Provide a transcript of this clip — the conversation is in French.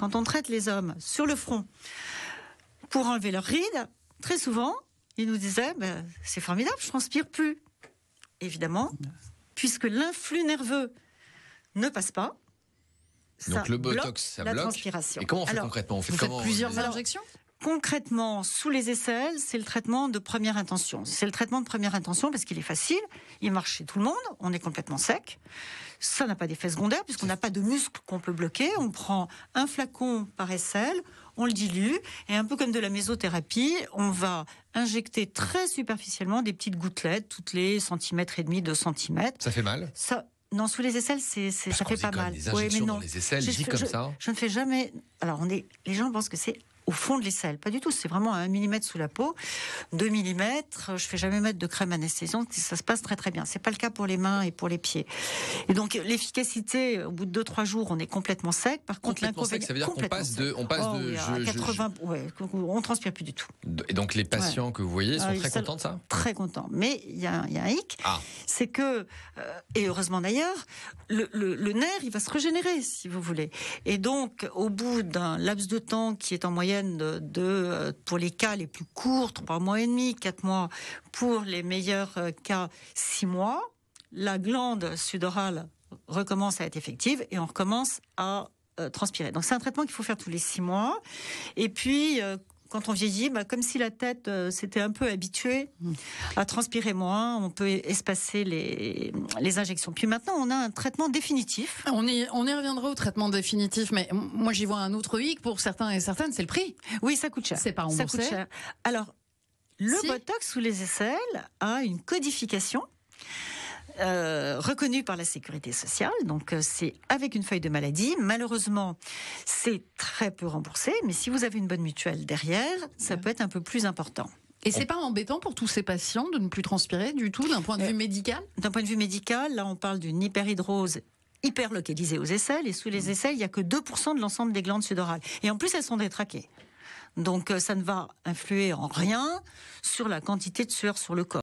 quand on traite les hommes sur le front pour enlever leurs rides, très souvent, ils nous disaient c'est formidable, je transpire plus. Évidemment, puisque l'influx nerveux ne passe pas. Donc le botox, ça bloque. Transpiration. Et comment on fait concrètement? On fait plusieurs injections? Concrètement, sous les aisselles, c'est le traitement de première intention. C'est le traitement de première intention parce qu'il est facile, il marche chez tout le monde, on est complètement sec. Ça n'a pas d'effet secondaire puisqu'on n'a pas de muscle qu'on peut bloquer. On prend un flacon par aisselle, on le dilue et un peu comme de la mésothérapie, on va injecter très superficiellement des petites gouttelettes toutes les centimètres et demi, 2 centimètres. Ça fait mal? Non, sous les aisselles, ça fait pas mal. Des injections dans les aisselles, dit comme ça. Je ne fais jamais. Alors, les gens pensent que c'est au fond de l'aisselle. Pas du tout. C'est vraiment à 1 mm sous la peau. 2 mm. Je fais jamais mettre de crème anesthésiante. Ça se passe très très bien. C'est pas le cas pour les mains et pour les pieds. Et donc, l'efficacité, au bout de 2-3 jours, on est complètement sec. Par contre, l'inconvénient, ça veut dire qu'on passe de, à 80, on transpire plus du tout. Et donc, les patients que vous voyez sont très contents de ça? Très contents. Mais il y a un hic. C'est que, et heureusement d'ailleurs, le nerf, il va se régénérer, si vous voulez. Et donc, au bout d'un laps de temps qui est en moyenne pour les cas les plus courts, 3 mois et demi, 4 mois, pour les meilleurs cas, 6 mois, la glande sudorale recommence à être effective et on recommence à transpirer. Donc c'est un traitement qu'il faut faire tous les 6 mois. Et puis, quand on vieillit, comme si la tête s'était un peu habituée à transpirer moins, on peut espacer les injections. Puis maintenant, on a un traitement définitif. On y reviendra au traitement définitif, mais moi j'y vois un autre hic pour certains et certaines, c'est le prix. Oui, ça coûte cher. C'est pas remboursé. Ça coûte cher. Alors, le botox sous les aisselles a une codification reconnue par la sécurité sociale, donc c'est avec une feuille de maladie. Malheureusement, c'est très peu remboursé, mais si vous avez une bonne mutuelle derrière, ça peut être un peu plus important. Et c'est pas embêtant pour tous ces patients de ne plus transpirer du tout, d'un point de vue médical? D'un point de vue médical, là on parle d'une hyperhidrose hyper localisée aux aisselles, et sous les aisselles, il n'y a que 2% de l'ensemble des glandes sudorales. Et en plus, elles sont détraquées. Donc ça ne va influer en rien sur la quantité de sueur sur le corps.